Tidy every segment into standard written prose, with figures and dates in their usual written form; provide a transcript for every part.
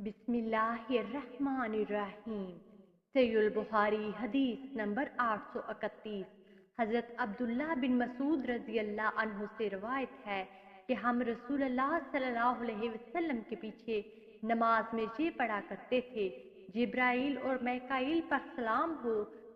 बिस्मिल्लाहिर्रहमानिर्रहीम। सहीहुल बुखारी हदीस नंबर 831। हज़रत अब्दुल्लाह बिन मसूद रज़ी अल्लाह अन्हु से रवायत है कि हम रसूलुल्लाह सल्लल्लाहु अलैहि वसल्लम के पीछे नमाज में ये पढ़ा करते थे, जिब्राइल और मैकाइल पर सलाम हो,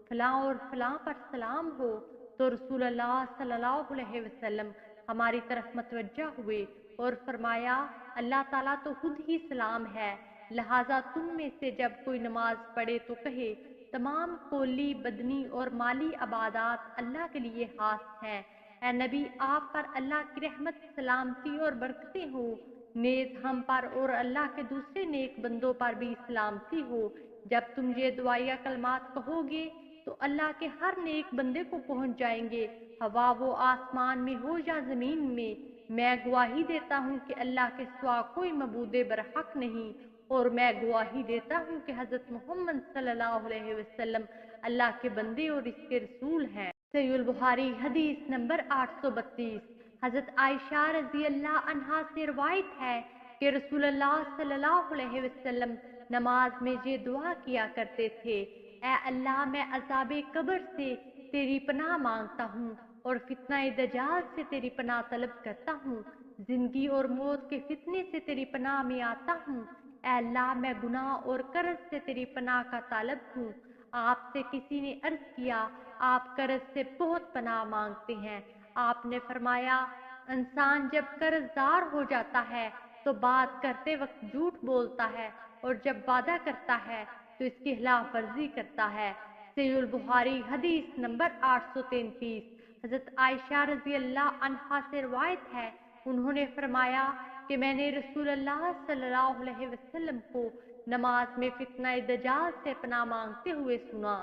फलां और फलां पर सलाम हो। तो रसूलुल्लाह सल्लल्लाहु अलैहि वसल्लम हमारी तरफ मतवज्जा हुए और फरमाया, अल्लाह ताला तो खुद ही सलाम है, लिहाजा तुम में से जब कोई नमाज पढ़े तो कहे, तमाम कोली बदनी और माली अबादात अल्लाह के लिए खास हैं। ए नबी, आप पर अल्लाह की रहमत, सलामती और बरकतें हो। नेज हम पर और अल्लाह के दूसरे नेक बंदों पर भी सलामती हो। जब तुम ये दुआया कलमात कहोगे तो अल्लाह के हर नेक बंदे को पहुंच जाएंगे, हवा वो आसमान में हो या जमीन में। मैं गवाही देता हूँ कि अल्लाह के सिवा कोई मबूदे बरहक नहीं, और मैं गवाही देता हूँ कि हज़रत मोहम्मद सल्लल्लाहु अलैहि वसल्लम अल्लाह के बंदे और इसके रसूल हैं। सहीहुल बुखारी हदीस नंबर 832। हज़रत आयशा रज़ी अल्लाह अन्हा से रवायत है कि रसूलुल्लाह सल्लल्लाहु अलैहि वसल्लम नमाज में ये दुआ किया करते थे, ए अल्लाह, मैं अज़ाबे कब्र से तेरी पनाह मांगता हूँ और फितना दज्जाल से तेरी पनाह तलब करता हूँ। जिंदगी और मौत के फितने से तेरी पनाह में आता हूँ। ऐ अल्लाह, मैं गुनाह और कर्ज से तेरी पनाह का तालब हूँ। आपसे किसी ने अर्ज किया, आप कर्ज से बहुत पनाह मांगते हैं। आपने फरमाया, इंसान जब कर्जदार हो जाता है तो बात करते वक्त झूठ बोलता है, और जब वादा करता है तो इसकी खिलाफ वर्जी करता है। सहीहुल बुखारी हदीस नंबर 833। हज़रत आयशा रज़ी अल्लाह अन्हा से रवायत है, उन्होंने फरमाया कि मैंने रसूलुल्लाह सल्लल्लाहु अलैहि वसल्लम को नमाज में फितना दज्जाल से पनाह मांगते हुए सुना।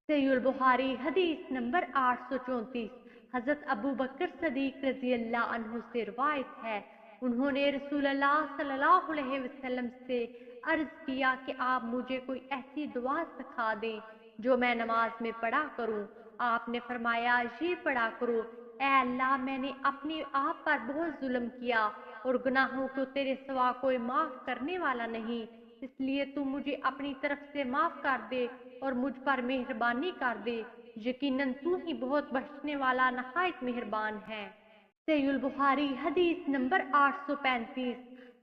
सहीहुल बुखारी हदीस नंबर 834। हज़रत अबू बकर सदीक रज़ी अल्लाह अन्हु से रवायत है, उन्होंने रसूलुल्लाह सल्लल्लाहु अलैहि वसल्लम से अर्ज किया कि आप मुझे कोई ऐसी दुआ सिखा दें जो मैं नमाज में पढ़ा करूं। आपने फरमाया, ये पढ़ा करो, ऐ अल्लाह, मैंने अपने आप पर बहुत जुल्म किया और गुनाहों को तेरे सिवा कोई माफ करने वाला नहीं, इसलिए तू मुझे अपनी तरफ से माफ कर दे और मुझ पर मेहरबानी कर दे। यकीनन तू ही बहुत बख्शने वाला नहायत मेहरबान है। सहीहुल बुखारी हदीस नंबर 835।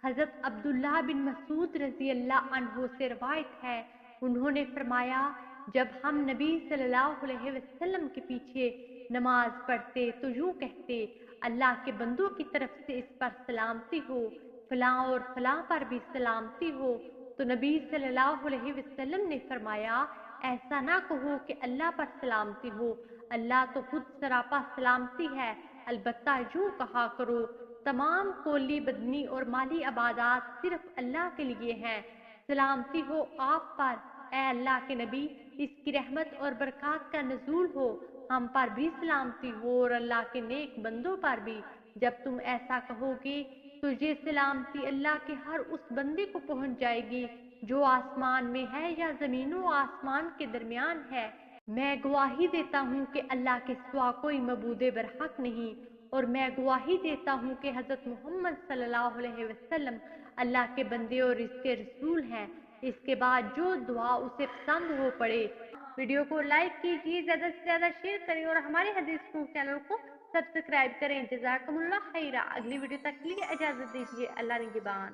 हज़रत अब्दुल्लाह बिन मसूद रज़ी अल्लाह अन्हु से रवायत है, उन्होंने फरमाया, जब हम नबी सल्लल्लाहु अलैहि वसल्लम के पीछे नमाज पढ़ते तो यूं कहते, अल्लाह के बंदों की तरफ से इस पर सलामती हो, फलां और फलां पर भी सलामती हो। तो नबी सल्लल्लाहु अलैहि वसल्लम ने फरमाया, ऐसा ना कहो कि अल्लाह पर सलामती हो, अल्लाह तो खुद सरापा सलामती है। अलबत्ता यूं कहा करो, तमाम कोली बदनी और माली अबादात सिर्फ अल्लाह के लिए हैं। सलामती हो आप पर, ए अल्लाह के नबी, इसकी रहमत और बरकत का नजूल हो, हम पर भी सलामती हो और अल्लाह के नेक बंदों पर भी। जब तुम ऐसा कहोगे तो ये सलामती अल्लाह के हर उस बंदे को पहुंच जाएगी जो आसमान में है या जमीनों आसमान के दरमियान है। मैं गवाही देता हूँ कि अल्लाह के सिवा कोई मबूदे बरहक नहीं, और मैं गवाही देता हूँ कि हज़रत मोहम्मद सल्लल्लाहु अलैहि वसल्लम अल्लाह के बंदे और इसके रसूल हैं। इसके बाद जो दुआ उसे पसंद हो पड़े। वीडियो को लाइक कीजिए, ज़्यादा से ज़्यादा शेयर करें और हमारे हदीस प्रूफ चैनल को सब्सक्राइब करें। जज़ाकमुल्लाह खैरा। अगली वीडियो तक के लिए इजाज़त दीजिए। अल्लाह निगहबान।